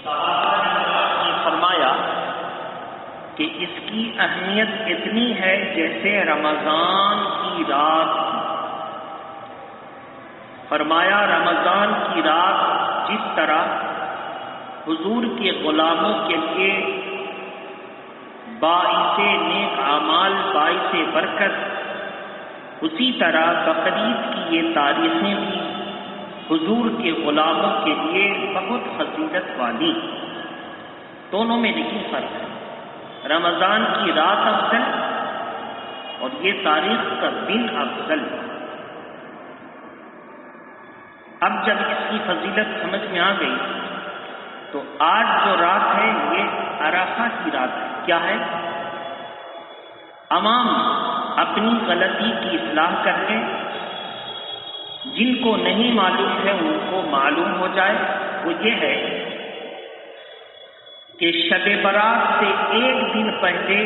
صحابہ نے فرمایا کہ اس کی اہمیت اتنی ہے جیسے رمضان کی رات کی۔ فرمایا رمضان کی رات جس طرح حضور کے غلاموں کے لیے باعث نیک اعمال، باعث برکت، اسی طرح بقرعید کی یہ تاریخیں بھی حضور کے غلاموں کے لیے بہت فضیلت والی۔ دونوں میں لیکن فرق ہے، رمضان کی رات افضل اور یہ تاریخ کا دن افضل۔ اب جب اس کی فضیلت سمجھ میں آ گئی تو آج جو رات ہے یہ عرفہ کی رات ہے۔ کیا ہے؟ عوام اپنی غلطی کی اصلاح کر لیں، جن کو نہیں معلوم ہے ان کو معلوم ہو جائے۔ وہ یہ ہے کہ شب برات سے ایک دن پہلے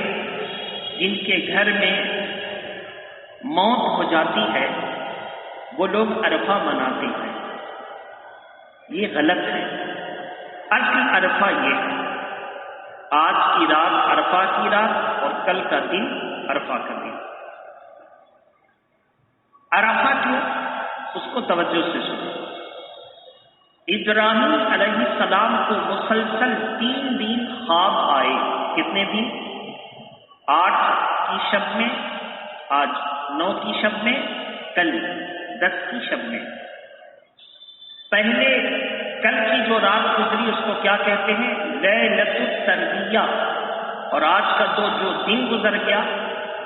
جن کے گھر میں موت ہو جاتی ہے وہ لوگ عرفہ مناتے ہیں، یہ غلط ہے۔ اصل عرفہ یہ ہے، آج کی رات عرفہ کی رات اور کل کا دن عرفہ کا دن۔ عرفہ کیوں؟ اس کو توجہ سے سنو۔ ابراہیم علیہ السلام کو مسلسل 3 دن خواب آئے۔ کتنے دن؟ 8 کی شب میں، آج 9 کی شب میں، کل 10 کی شب میں۔ پہلے کل کی جو رات گزری اس کو کیا کہتے ہیں؟ لیلۃ الترویہ، اور آج کا جو دن گزر گیا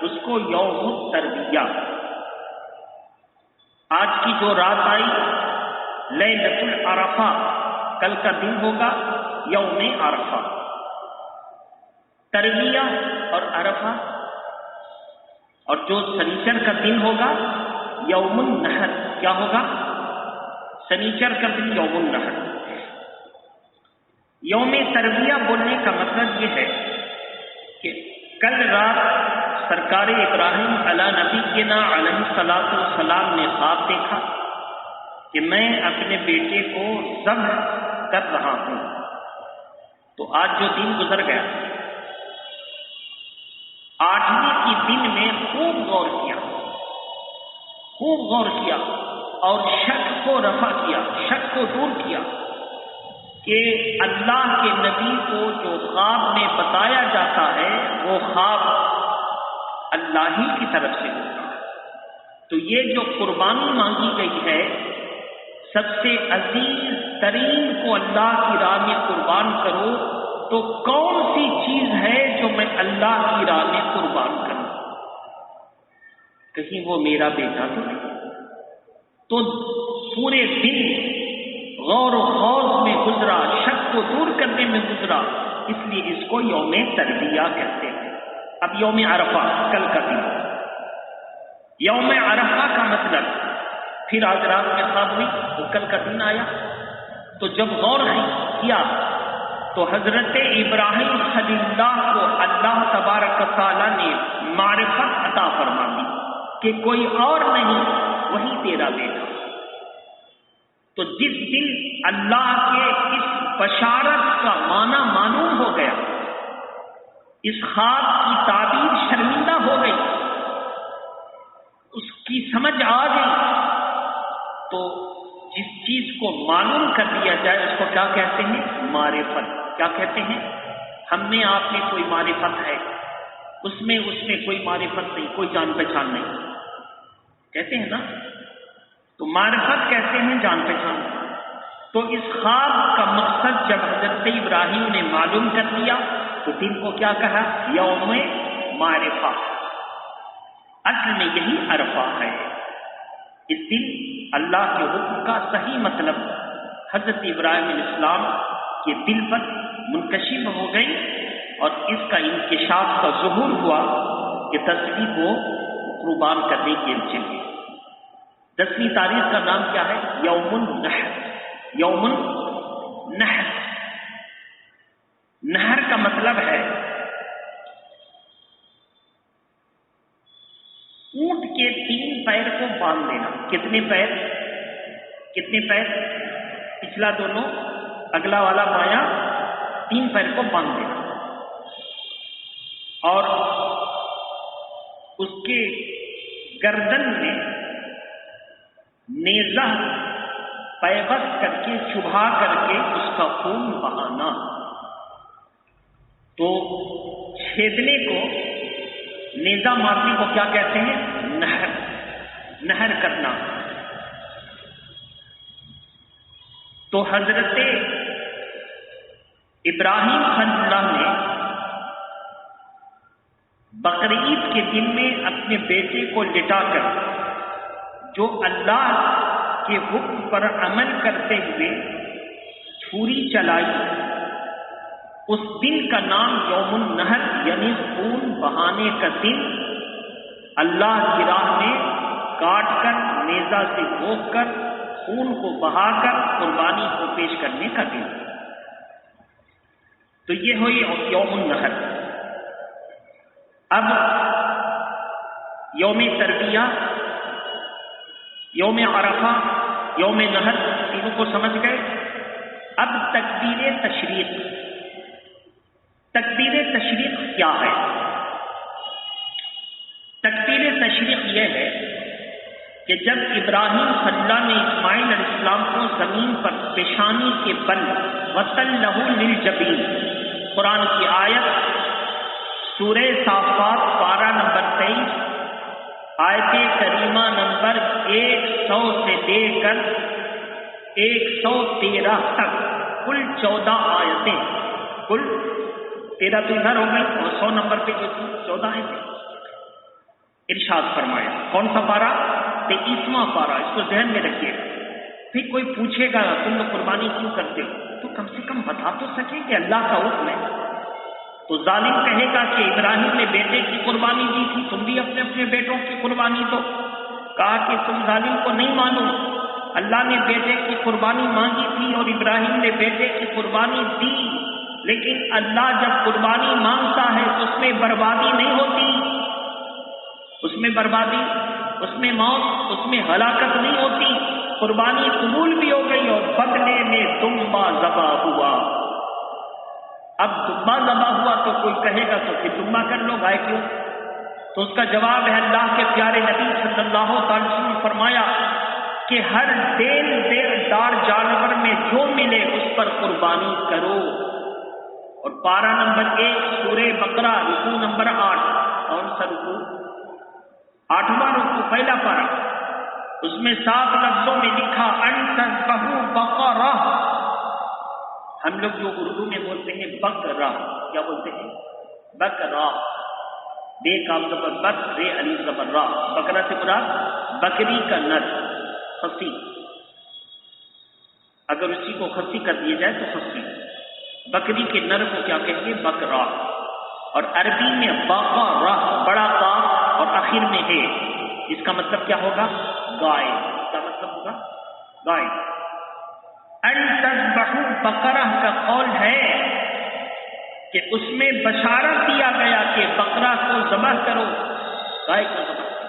اس کو یوم الترویہ۔ آج کی جو رات آئی لیلۃ العرفہ، کل کا دن ہوگا یوم عرفہ۔ ترویہ اور عرفہ، اور جو سنیچر کا دن ہوگا یوم النحر۔ کیا ہوگا؟ سنیچر کا دن یوم النحر۔ یوم ترویہ بولنے کا مطلب یہ ہے کہ کل رات سرکار ابراہیم علی نبینا علیہ الصلوۃ والسلام نے خواب دیکھا کہ میں اپنے بیٹے کو ذبح کر رہا ہوں۔ تو آج جو دن گزر گیا، 8ویں کی دن میں خوب غور کیا اور شک کو رفع کیا، شک کو دور کیا کہ اللہ کے نبی کو جو خواب میں بتایا جاتا ہے وہ خواب اللہ ہی کی طرف سے ہوتا ہے۔ تو یہ جو قربانی مانگی گئی ہے، سب سے عزیز ترین کو اللہ کی راہ میں قربان کرو، تو کون سی چیز ہے جو میں اللہ کی راہ میں قربان کروں؟ کہیں وہ میرا بیٹا تو نہیں؟ تو پورے دن غور و خوض میں گزرا، شک کو دور کرنے میں گزرا، اس لیے اس کو یوم ترویہ کہتے ہیں۔ اب یوم عرفہ کل کا دن، یوم عرفہ کا مطلب پھر آج رات میں خواب ہوئی تو کل کا دن آیا۔ تو جب غور کیا تو حضرت ابراہیم خلیل اللہ کو اللہ تبارک و تعالیٰ نے معرفت عطا فرما دی کہ کوئی اور نہیں، وہی تیرا بیٹا۔ تو جس دن اللہ کے اس بشارت کا معنی معلوم ہو گیا، اس خواب کی تعبیر شرمندہ ہو گئی، اس کی سمجھ آ گئی، تو جس چیز کو معلوم کر دیا جائے اس کو کیا کہتے ہیں؟ معرفت۔ کیا کہتے ہیں؟ ہم میں آپ میں کوئی معرفت ہے، اس میں کوئی معرفت نہیں، کوئی جان پہچان نہیں، کہتے ہیں نا؟ تو معرفت کہتے ہیں جان پہچان۔ تو اس خواب کا مقصد جب حضرت ابراہیم نے معلوم کر لیا تو دن کو کیا کہا؟ یوم معرفہ۔ اصل میں یہی عرفہ ہے۔ اس دن اللہ کے حکم کا صحیح مطلب حضرت ابراہیم علیہ السلام کے دل پر منکشف ہو گئی اور اس کا انکشاف کا ظہور ہوا کہ 10ویں کو قربان کرنے کے لیے۔ 10ویں تاریخ کا نام کیا ہے؟ یوم النحر۔ یوم النحر، نہر کا مطلب ہے اونٹ کے 3 پیر کو باندھ دینا۔ کتنے پیر؟ کتنے پیر؟ پچھلا دونوں، اگلا والا بایاں 3 پیر کو باندھ دینا اور اس کے گردن میں نیزہ پیوست کر کے چبھا کر کے اس کا خون بہانا. تو چھیدنے کو، نیزہ مارنے کو کیا کہتے ہیں؟ نہر کرنا. تو حضرت ابراہیم خلیل اللہ نے بقرعید کے دن میں اپنے بیٹے کو لٹا کر جو اللہ کے حکم پر عمل کرتے ہوئے چھری چلائی، اس دن کا نام یوم النحر یعنی خون بہانے کا دن، اللہ کی راہ میں کاٹ کر نیزہ سے گھونپ کر خون کو بہا کر قربانی کو پیش کرنے کا دن. تو یہ ہوئی یوم النحر. اب یوم ترویہ، یوم عرفہ، یوم نحر تینوں کو سمجھ گئے. اب تکبیر تشریق. تکبیر تشریق کیا ہے؟ تکبیر تشریق یہ ہے کہ جب ابراہیم خلیل اللہ نے اسماعیل علیہ السلام کو زمین پر پیشانی کے بل وَتَلَّهُ لِلْجَبِينِ، قرآن کی آیت سورہ صافات پارہ نمبر 23 آیت کریمہ نمبر 100 سے لے کر 113 تک کل 14 آیتیں، کل 13 تو ادھر ہو گئی اور 100 نمبر پہ 14 آیتیں ارشاد فرمایا. کون سا پارہ؟ 23واں پارہ. اس کو ذہن میں رکھیے. پھر کوئی پوچھے گا تم لوگ قربانی کیوں کرتے ہو، تو کم سے کم بتا تو سکے کہ اللہ کا حکم ہے. تو ظالم کہے گا کہ ابراہیم نے بیٹے کی قربانی دی تھی، تم بھی اپنے اپنے بیٹوں کی قربانی دو. کہا کہ تم ظالم کو نہیں معلوم، اللہ نے بیٹے کی قربانی مانگی تھی اور ابراہیم نے بیٹے کی قربانی دی، لیکن اللہ جب قربانی مانگتا ہے تو اس میں بربادی نہیں ہوتی، اس میں بربادی، اس میں موت، اس میں ہلاکت نہیں ہوتی. قربانی قبول بھی ہو گئی اور بدلے میں دمبا ذبح ہوا. اب دمبا ذبح ہوا تو کوئی کہے گا تو پھر دمبا کر لو، گائے کیوں؟ تو اس کا جواب ہے اللہ کے پیارے نبی صلی اللہ علیہ وسلم نے فرمایا کہ ہر دیر دار جانور میں جو ملے اس پر قربانی کرو. اور پارہ نمبر 1 سورہ بقرہ رکوع نمبر 8، کون سا رکوع؟ 8واں رکوع، پہلا پارہ. اس میں 7 لفظوں میں لکھا ان تذبحوا بقرہ. ہم لوگ جو اردو میں بولتے ہیں بقرہ، کیا بولتے ہیں؟ بقرہ. بے کام زبر بک، رے علی زبر را. بقرہ سے مراد بکری کا نر، خصی. اگر اسی کو خصی کر دیا جائے تو خصی. بکری کے نر کو کیا کہیں گے؟ بقرہ. اور عربی میں بقرہ بڑا کاف اور آخر میں ہے، اس کا مطلب کیا ہوگا؟ گائے. کیا مطلب ہوگا؟ گائے. ان تذبحوا بقرہ کا قول ہے کہ اس میں بشارت دیا گیا کہ بقرہ کو ذبح کرو، گائے کو ذبح کرو.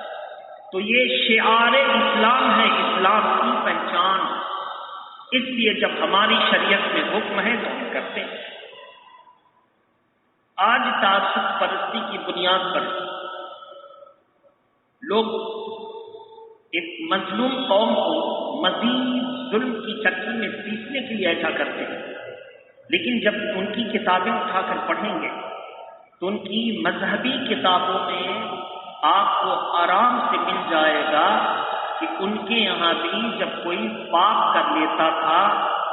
تو یہ شعار اسلام ہے، اسلام کی پہچان. اس لیے جب ہماری شریعت میں حکم ہے تو ہم کرتے ہیں. آج تعصب پرستی کی بنیاد پر لوگ ایک مظلوم قوم کو مزید ظلم کی چکی میں پیسنے کے لیے ایسا کرتے ہیں. لیکن جب ان کی کتابیں اٹھا کر پڑھیں گے تو ان کی مذہبی کتابوں میں آپ کو آرام سے مل جائے گا کہ ان کے یہاں بھی جب کوئی پاک کر لیتا تھا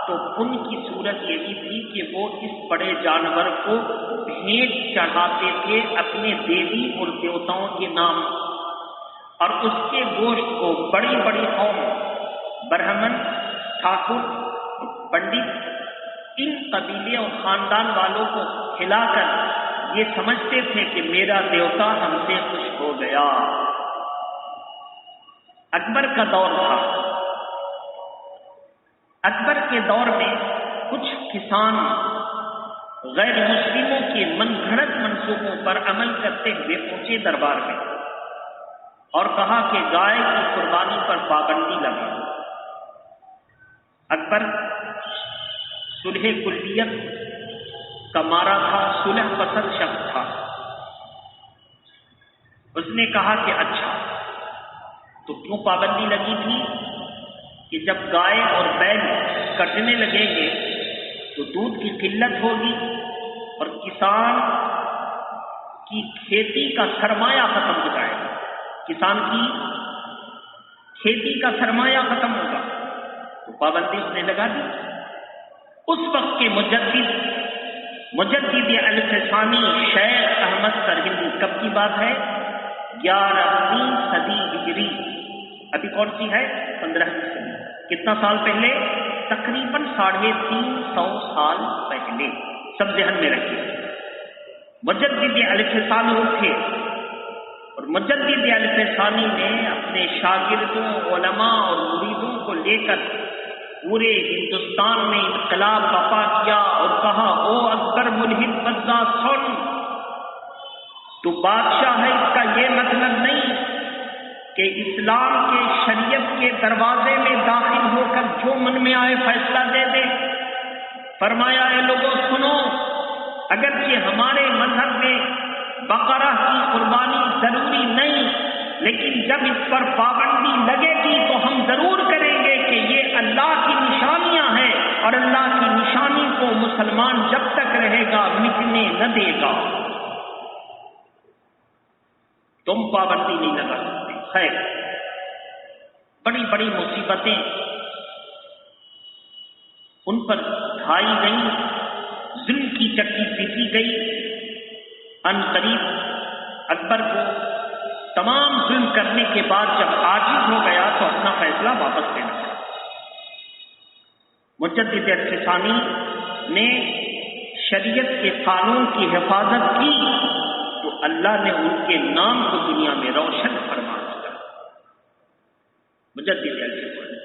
تو ان کی صورت یہی تھی کہ وہ اس بڑے جانور کو بھیٹ چڑھاتے تھے اپنے دیوی اور دیوتاؤں کے نام، اور اس کے گوشت کو بڑی بڑی قوم، برہمن، ٹھاکر، پنڈت، ان قبیلے اور خاندان والوں کو کھلا کر یہ سمجھتے تھے کہ میرا دیوتا ہم سے خوش ہو گیا. اکبر کا دور تھا. اکبر کے دور میں کچھ کسان غیر مسلموں کے من گھڑت منصوبوں پر عمل کرتے ہوئے پہنچے دربار میں اور کہا کہ گائے کی قربانی پر پابندی لگے. اکبر صلح کلیت کا مارا تھا، صلح پسند شخص تھا. اس نے کہا کہ اچھا تو کیوں پابندی لگی تھی کہ جب گائے اور بیل کٹنے لگیں گے تو دودھ کی قلت ہوگی اور کسان کی کھیتی کا سرمایہ ختم ہو جائے گا، کسان کی کھیتی کا سرمایہ ختم ہوگا، تو پابندی اس نے لگا دی. اس وقت کے مجدد الفسانی شیخ احمد سرہندی، کب کی بات ہے؟ 11ویں صدی ہجری. ابھی کون سی ہے؟ 15ویں صدی. کتنا سال پہلے؟ تقریباً 350 سال پہلے. سب ذہن میں رکھیے. مجدد الفسانی تھے اور مجدد الفسانی نے اپنے شاگردوں، علماء اور مریدوں کو لے کر پورے ہندوستان میں انقلاب برپا کیا اور کہا او اکبر ملحد بزا سن، تو بادشاہ ہے، اس کا یہ مطلب نہیں کہ اسلام کے شریعت کے دروازے میں داخل ہو کر جو من میں آئے فیصلہ دے دے. فرمایا اے لوگوں سنو، اگرچہ ہمارے مذہب میں بقرہ کی قربانی ضروری نہیں، لیکن جب اس پر پابندی لگے گی تو ہم ضرور کریں گے کہ یہ اللہ کی نشانیاں ہیں اور اللہ کی نشانی کو مسلمان جب تک رہے گا مٹنے نہ دے گا. تم پابندی نہیں لگا سکتے. خیر، بڑی بڑی مصیبتیں ان پر ڈھائی گئی، ظلم کی چکی پیٹی گئی. ان قریب اکبر کو تمام ظلم کرنے کے بعد جب عاجز ہو گیا تو اپنا فیصلہ واپس لینا پڑا. مجدد الفسانی نے شریعت کے قانون کی حفاظت کی تو اللہ نے ان کے نام کو دنیا میں روشن فرما دیا. مجدد الفسانی.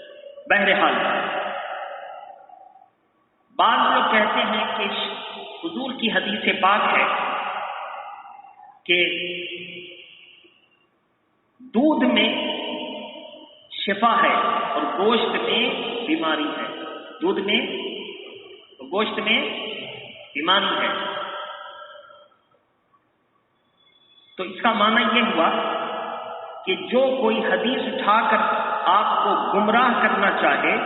بہرحال بعض لوگ کہتے ہیں کہ حضور کی حدیث پاک ہے کہ دودھ میں شفا ہے اور گوشت میں بیماری ہے. دودھ میں اور گوشت میں بیماری ہے. تو اس کا معنی یہ ہوا کہ جو کوئی حدیث اٹھا کر آپ کو گمراہ کرنا چاہے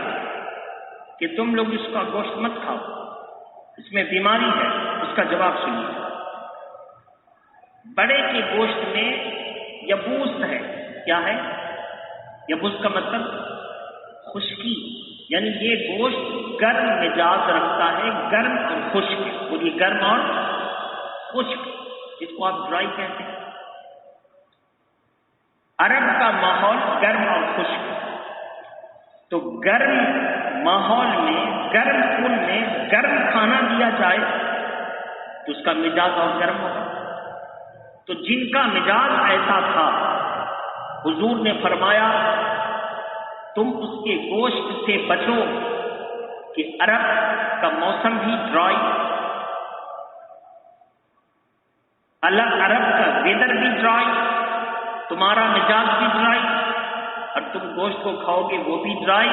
کہ تم لوگ اس کا گوشت مت کھاؤ، اس میں بیماری ہے، اس کا جواب سنیے. بڑے کے گوشت میں یبوس ہے. کیا ہے یبوس کا مطلب؟ خشکی. یعنی یہ گوشت گرم مزاج رکھتا ہے، گرم اور خشک. وہ یہ گرم اور خشک، جس کو آپ ڈرائی کہتے ہیں. عرب کا ماحول گرم اور خشک. تو گرم ماحول میں، گرم خون میں گرم کھانا دیا جائے تو اس کا مزاج اور گرم ہوگا. تو جن کا مزاج ایسا تھا حضور نے فرمایا تم اس کے گوشت سے بچو کہ عرب کا موسم بھی ڈرائی، عرب کا ویدر بھی ڈرائی، تمہارا مزاج بھی ڈرائی، اور تم گوشت کو کھاؤ گے وہ بھی ڈرائی،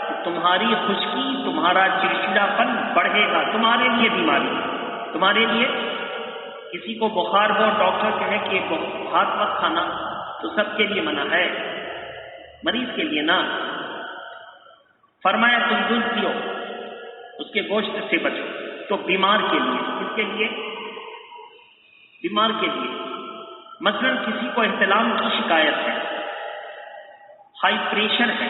تو تمہاری خشکی، تمہارا چڑچڑا پن بڑھے گا، تمہارے لیے بیماری. تمہارے لیے کسی کو بخار ہو، ڈاکٹر کہے کہ بھات مت کھانا، تو سب کے لیے منع ہے، مریض کے لیے نہ. فرمایا تم دودھ پیو، اس کے گوشت سے بچو. تو بیمار کے لیے، کس کے لیے؟ بیمار کے لیے. مثلا کسی کو احتلام کی شکایت ہے، ہائی پریشر ہے،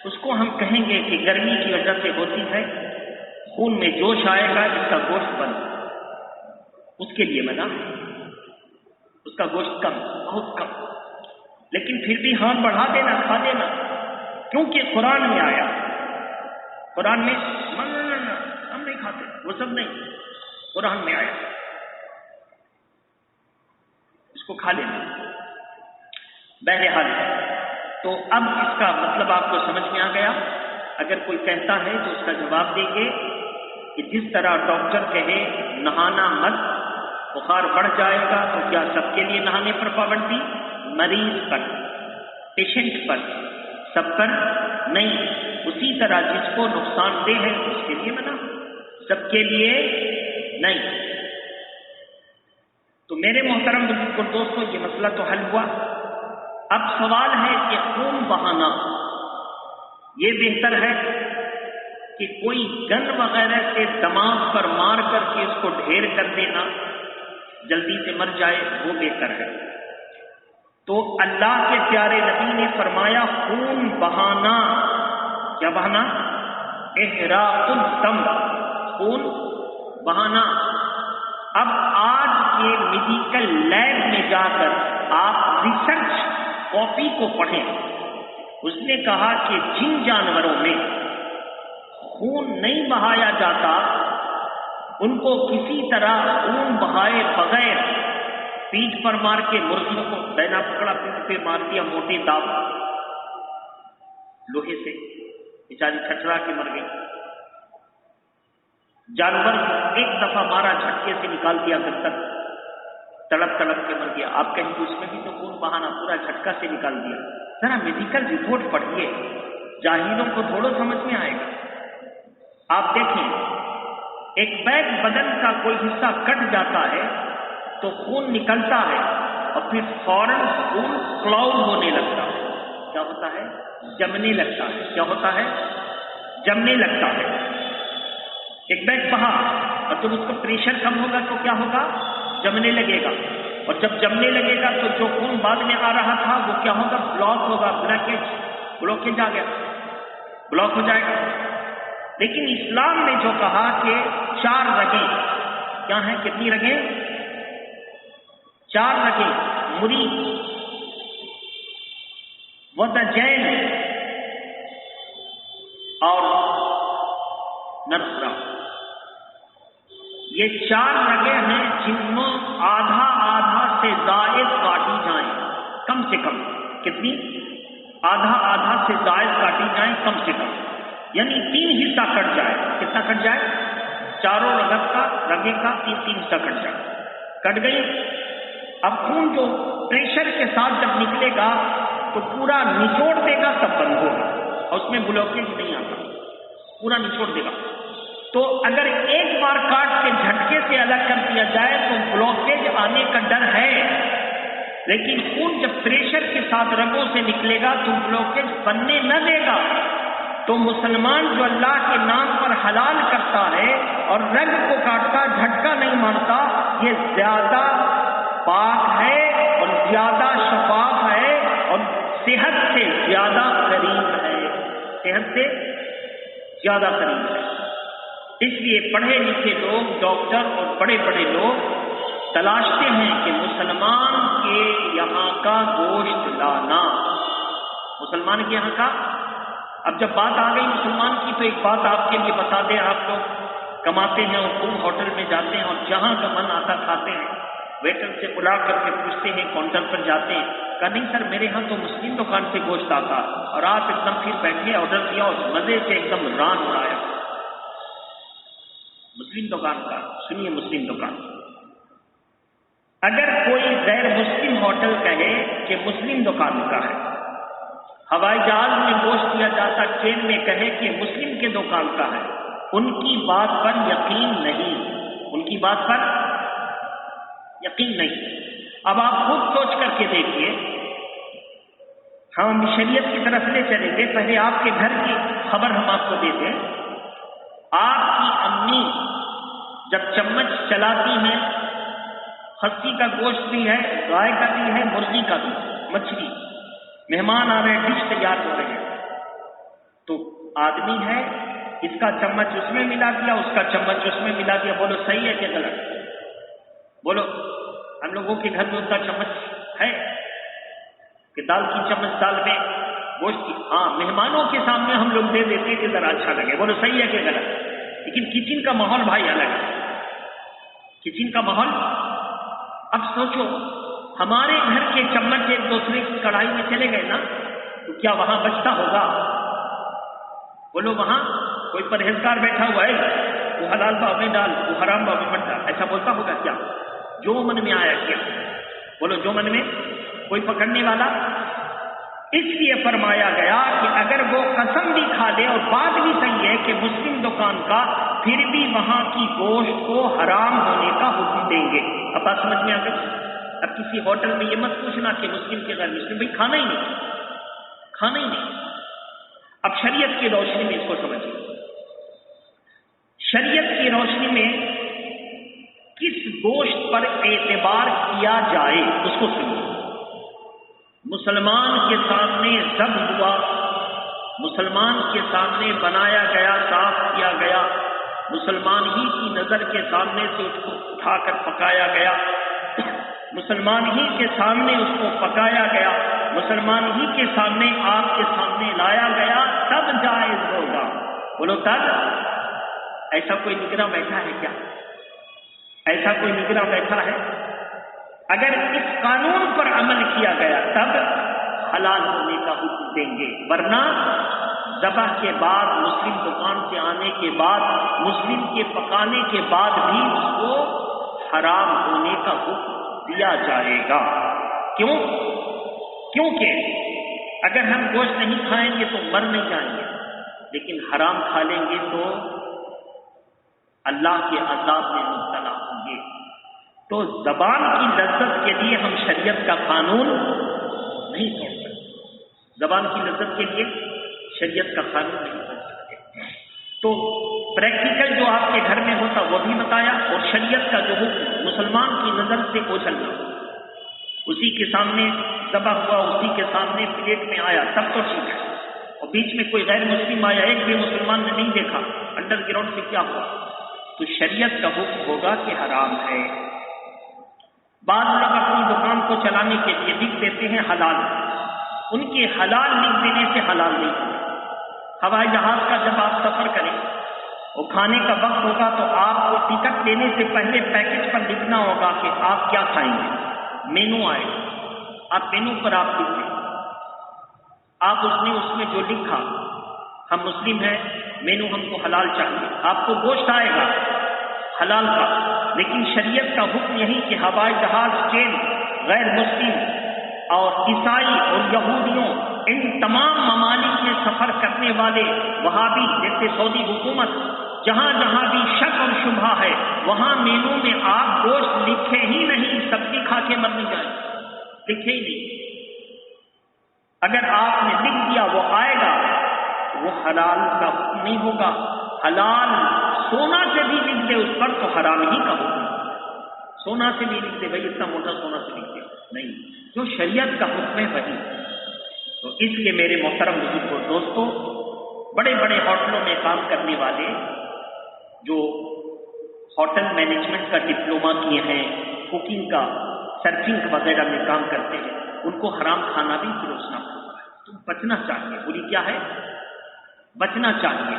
اس کو ہم کہیں گے کہ گرمی کی وجہ سے ہوتی ہے، خون میں جوش آئے گا، اس کا گوشت بند. اس کے لیے منع، اس کا گوشت کم، بہت کم. لیکن پھر بھی ہاتھ بڑھا دینا، کھا دینا، کیونکہ قرآن میں آیا. قرآن میں ہم نہیں کھاتے، وہ سب نہیں، قرآن میں آیا اس کو کھا لینا. بہرحال تو اب اس کا مطلب آپ کو سمجھ میں آ گیا. اگر کوئی کہتا ہے تو اس کا جواب دیں گے کہ جس طرح ڈاکٹر کہے نہانا مت، بخار بڑھ جائے گا، تو کیا سب کے لیے نہانے پر پابندی؟ مریض پر، پیشنٹ پر، سب پر نہیں. اسی طرح جس کو نقصان دہ ہے اس کے لیے منع، سب کے لیے نہیں. تو میرے محترم بزرگوں دوستوں، یہ مسئلہ تو حل ہوا. اب سوال ہے کہ خون بہانا یہ بہتر ہے کہ کوئی گن وغیرہ سے دماغ پر مار کر کے اس کو ڈھیر کر دینا، جلدی سے مر جائے، وہ بہتر ہے؟ تو اللہ کے پیارے نبی نے فرمایا خون بہانا، کیا بہانا؟ احراق الدم، خون بہانا. اب آج کے میڈیکل لیب میں جا کر آپ ریسرچ کاپی کو پڑھیں. اس نے کہا کہ جن جانوروں میں خون نہیں بہایا جاتا ان کو کسی طرح خون بہائے بغیر پیٹھ پر مار کے مرغیوں کو بینا پکڑا، پیٹھ پہ مار دیا موٹے داغ لوہے سے، بیچاری چھچرا کے مر گئی. جانور ایک دفعہ مارا، جھٹکے سے نکال دیا گھر تک، تڑپ تڑپ کے مر گیا. آپ کہیں کہ اس میں بھی تو خون بہانا، پورا جھٹکا سے نکال دیا. ذرا میڈیکل رپورٹ پڑھیے، جاہلوں کو تھوڑا سمجھ میں آئے گا. آپ دیکھیں ایک بیگ بدن کا کوئی حصہ کٹ جاتا ہے تو خون نکلتا ہے اور پھر فوراً خون کلاؤڈ ہونے لگتا ہے. کیا ہوتا ہے؟ جمنے لگتا ہے. کیا ہوتا ہے؟ جمنے لگتا ہے. ایک بیگ بہا اور جب اس کا پریشر کم ہوگا تو کیا ہوگا؟ جمنے لگے گا. اور جب جمنے لگے گا تو جو خون بعد میں آ رہا تھا وہ کیا ہوگا؟ بلاک ہوگا. بلاکیج آ گیا، بلاک ہو جائے گا. لیکن اسلام نے جو کہا کہ 4 رگیں، کیا ہیں؟ کتنی رگیں؟ 4 رگیں، مری وضجین اور نصرہ، یہ 4 رگیں ہیں جن میں آدھا آدھا سے زائد کاٹی جائیں، کم سے کم. کتنی؟ آدھا آدھا سے زائد کاٹی جائیں کم سے کم، یعنی 3 حصہ کٹ جائے. کتنا کٹ جائے؟ 4 رگے کا 3 حصہ کٹ جائے. کٹ گئی. اب خون جو پریشر کے ساتھ جب نکلے گا تو پورا نچوڑ دے گا، تب بند ہوگا اور اس میں بلاکیج نہیں آتا، پورا نچوڑ دے گا. تو اگر ایک بار کاٹ کے جھٹکے سے الگ کر دیا جائے تو بلاکیج آنے کا ڈر ہے، لیکن خون جب پریشر کے ساتھ رگوں سے نکلے گا تو بلاکیج بننے نہ دے گا. تو مسلمان جو اللہ کے نام پر حلال کرتا ہے اور رگ کو کاٹتا، جھٹکا نہیں مارتا، یہ زیادہ پاک ہے اور زیادہ شفاف ہے اور صحت سے زیادہ قریب ہے. صحت سے زیادہ قریب ہے. اس لیے پڑھے لکھے لوگ، ڈاکٹر اور بڑے بڑے لوگ تلاشتے ہیں کہ مسلمان کے یہاں کا گوشت لانا، مسلمان کے یہاں کا. اب جب بات آ گئی مسلمان کی تو ایک بات آپ کے لیے بتا دیں. آپ لوگ کماتے ہیں اور خوب ہوٹل میں جاتے ہیں اور جہاں کا من آتا کھاتے ہیں، ویٹر سے بلا کر کے پوچھتے ہیں، کاؤنٹر پر جاتے ہیں، کہا نہیں سر میرے ہاں تو مسلم دکان سے گوشت آتا، اور آپ ایک دم پھر بیٹھے آرڈر کیا اور مزے سے ایک دم ران اڑایا. مسلم دکان کا سنیے، مسلم دکان. اگر کوئی غیر مسلم ہوٹل کہے کہ مسلم دکان کا ہے، ہوائی جہاز میں گوشت دیا جاتا، ٹرین میں کہے کہ مسلم کے دکان کا ہے، ان کی بات پر یقین نہیں، ان کی بات پر یقین نہیں. اب آپ خود سوچ کر کے دیکھیے. ہم شریعت کی طرف لے چلیں گے. پہلے آپ کے گھر کی خبر ہم آپ کو دیتے ہیں. آپ کی امی جب چمچ چلاتی ہیں، خسی کا گوشت بھی ہے، گائے کا بھی ہے، مرغی کا بھی، مچھلی، مہمان آ رہے ہیں، ڈش تیار ہو رہے ہیں، تو آدمی ہے، اس کا چمچ اس میں ملا دیا، اس کا چمچ اس میں ملا دیا. بولو صحیح ہے کہ غلط؟ بولو. ہم لوگوں کے گھر میں ان کا چمچ ہے کہ دال کی چمچ دال میں گوشت کی؟ ہاں، مہمانوں کے سامنے ہم لوگ دے دیتے کہ ذرا اچھا لگے. بولو صحیح ہے کہ غلط؟ لیکن کچن کا ماحول بھائی الگ ہے. کچن کا ماحول. اب سوچو ہمارے گھر کے چمچ ایک دوسرے کی کڑھائی میں چلے گئے نا تو کیا وہاں بچتا ہوگا؟ بولو وہاں کوئی پرہیزگار بیٹھا ہوا ہے، وہ حلال بھاؤ میں ڈال، وہ حرام بھاؤ میں مت ڈال، ایسا بولتا ہوگا کیا؟ جو من میں آیا کیا. بولو جو من میں. کوئی پکڑنے والا اس لیے فرمایا گیا کہ اگر وہ قسم بھی کھا لے اور بات بھی صحیح ہے کہ مسلم دکان کا، پھر بھی وہاں کی گوشت کو حرام ہونے کا حکم دیں گے۔ اب بات سمجھ میں آ گئی؟ اب کسی ہوٹل میں یہ مت پوچھنا کہ مسلم کے غیر مسلم، بھائی کھانا ہی نہیں۔ اب شریعت کی روشنی میں اس کو سمجھیے، شریعت کی روشنی میں کس گوشت پر اعتبار کیا جائے اس کو سنیے۔ مسلمان کے سامنے ذبح ہوا، مسلمان کے سامنے بنایا گیا، صاف کیا گیا، مسلمان ہی کی نظر کے سامنے سے اس کو اٹھا کر پکایا گیا، مسلمان ہی کے سامنے اس کو پکایا گیا، مسلمان ہی کے سامنے آپ کے سامنے لایا گیا، تب جائز ہوگا۔ بولو تب؟ ایسا کوئی نگراں بیٹھا ہے کیا؟ ایسا کوئی نگراں بیٹھا ہے؟ اگر اس قانون پر عمل کیا گیا تب حلال ہونے کا حکم دیں گے، ورنہ ذبح کے بعد، مسلم دکان سے آنے کے بعد، مسلم کے پکانے کے بعد بھی اس کو حرام ہونے کا حکم دیا جائے گا۔ کیوں؟ کیونکہ اگر ہم گوشت نہیں کھائیں گے تو مر نہیں جائیں گے، لیکن حرام کھا لیں گے تو اللہ کے عذاب میں مبتلا ہوں گے۔ تو زبان کی لذت کے لیے ہم شریعت کا قانون نہیں توڑ سکتے، زبان کی لذت کے لیے شریعت کا قانون نہیں توڑ سکتے۔ تو پریکٹیکل جو آپ کے گھر میں ہوتا وہ بھی بتایا، اور شریعت کا جو حکم مسلمان کی نظر سے اوجھلنا، اسی کے سامنے ذبح ہوا، اسی کے سامنے پلیٹ میں آیا، تب تو ٹھیک ہے، اور بیچ میں کوئی غیر مسلم آیا، ایک بھی مسلمان نے نہیں دیکھا، انڈر گراؤنڈ سے کیا ہوا، تو شریعت کا حکم ہوگا کہ حرام ہے۔ بعض لوگ اپنی دکان کو چلانے کے لیے لکھ دیتے ہیں حلال، ان کے حلال لکھ دینے سے حلال نہیں ہوتا۔ ہوائی جہاز کا جب آپ سفر کریں اور کھانے کا وقت ہوگا تو آپ کو ٹکٹ لینے سے پہلے پیکج پر لکھنا ہوگا کہ آپ کیا کھائیں گے، مینو آئے گا، آپ مینو پر آپ لکھ دیں، آپ اس میں جو لکھا، ہم مسلم ہیں، مینو ہم کو حلال چاہیے، آپ کو گوشت آئے گا حلال کا، لیکن شریعت کا حکم یہی کہ ہوائی جہاز، ٹرین، غیر مسلم اور عیسائی اور یہودیوں، ان تمام ممالک میں سفر کرنے والے وہابی جیسے سعودی حکومت، جہاں جہاں بھی شک اور شبہ ہے وہاں مینو میں آپ گوشت لکھے ہی نہیں، سبزی کھا کے مر نہیں جائیں، لکھے ہی نہیں۔ اگر آپ نے لکھ دیا وہ آئے گا، وہ حلال کا حکم نہیں ہوگا۔ حلال سونا سے بھی لکھ دے اس پر تو حرام ہی کا حکم، سونا سے بھی لکھ دے، بھائی اتنا موٹا سونا سے لکھ دے، نہیں، جو شریعت کا حکم ہے وہی۔ تو اس لیے میرے محترم بزرگوں، دوستوں، بڑے بڑے ہوٹلوں میں کام کرنے والے جو ہوٹل مینجمنٹ کا ڈپلوما کیے ہیں، کوکنگ کا، سرفنگ وغیرہ میں کام کرتے ہیں، ان کو حرام کھانا بھی پروسنا پڑتا ہے۔ تو بچنا چاہیے، بولی کیا ہے؟ بچنا چاہیے،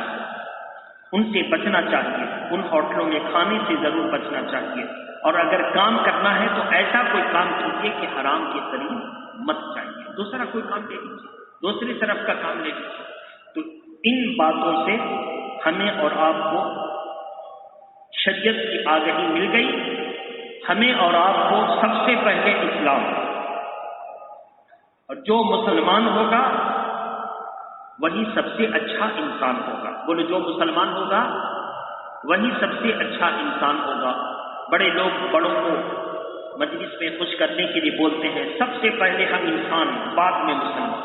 ان سے بچنا چاہیے، ان ہوٹلوں میں کھانے سے ضرور بچنا چاہیے، اور اگر کام کرنا ہے تو ایسا کوئی کام کیجیے کہ حرام کے قریب مت جائیے، دوسرا کوئی کام لے لیجیے، دوسری طرف کا کام لے لیجیے۔ تو ان باتوں سے ہمیں اور آپ کو شریعت کی آگاہی مل گئی۔ ہمیں اور آپ کو سب سے پہلے اسلام، اور جو مسلمان ہوگا وہی سب سے اچھا انسان ہوگا۔ بولو، جو مسلمان ہوگا وہی سب سے اچھا انسان ہوگا۔ بڑے لوگ بڑوں کو مجلس میں خوش کرنے کے لیے بولتے ہیں، سب سے پہلے ہم انسان، بعد میں مسلمان،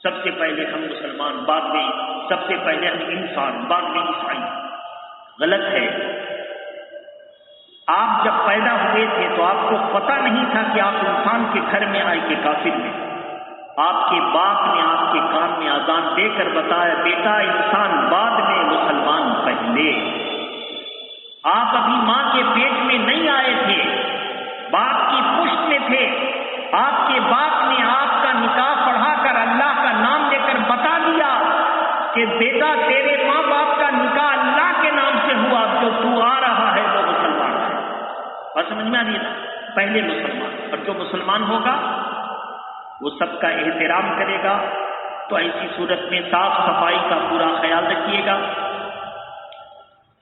سب سے پہلے ہم مسلمان، بعد میں، سب سے پہلے ہم انسان، بعد میں عیسائی۔ غلط ہے۔ آپ جب پیدا ہوئے تھے تو آپ کو پتہ نہیں تھا کہ آپ انسان کے گھر میں آئے کہ کافر میں۔ آپ کے باپ نے آپ کے کان میں اذان دے کر بتایا، بیٹا انسان بعد میں، مسلمان پہلے۔ آپ ابھی ماں کے پیٹ میں نہیں آئے تھے، باپ کی پشت میں تھے، آپ کے باپ نے آپ کا نکاح پڑھا کر اللہ کا نام لے کر بتا دیا کہ بیٹا تیرے ماں باپ کا نکاح اللہ کے نام سے ہوا، جو تو آ رہا ہے وہ مسلمان ہے۔ بات سمجھ میں آ رہی ہے؟ پہلے مسلمان، اور جو مسلمان ہوگا وہ سب کا احترام کرے گا۔ تو ایسی صورت میں صاف صفائی کا پورا خیال رکھیے گا،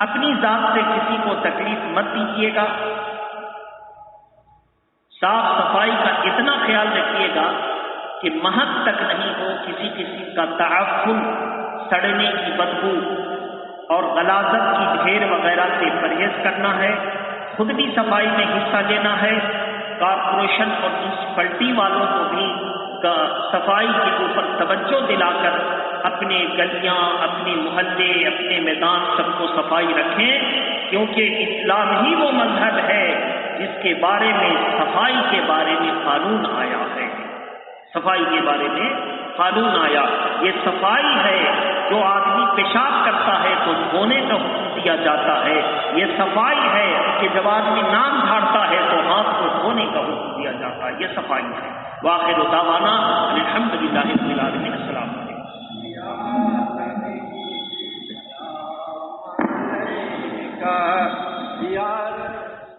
اپنی ذات سے کسی کو تکلیف مت دیجیے گا، صاف صفائی کا اتنا خیال رکھیے گا کہ مہک تک نہیں ہو کسی قسم کا تعفن، سڑنے کی بدبو اور غلاظت کی ڈھیر وغیرہ سے پرہیز کرنا ہے، خود بھی صفائی میں حصہ لینا ہے، کارپوریشن اور میونسپلٹی والوں کو بھی صفائی کے اوپر توجہ دلا کر اپنے گلیاں، اپنے محلے، اپنے میدان سب کو صفائی رکھیں، کیونکہ اسلام ہی وہ مذہب ہے جس کے بارے میں صفائی کے بارے میں قانون آیا ہے۔ صفائی کے بارے میں قانون آیا، یہ صفائی ہے۔ جو آدمی پیشاب کرتا ہے تو دھونے کا حکم دیا جاتا ہے، یہ صفائی ہے کہ جب آدمی نام جھاڑتا ہے تو ہاتھ کو دھونے کا حکم دیا جاتا ہے، یہ صفائی ہے۔ وآخر دعوانا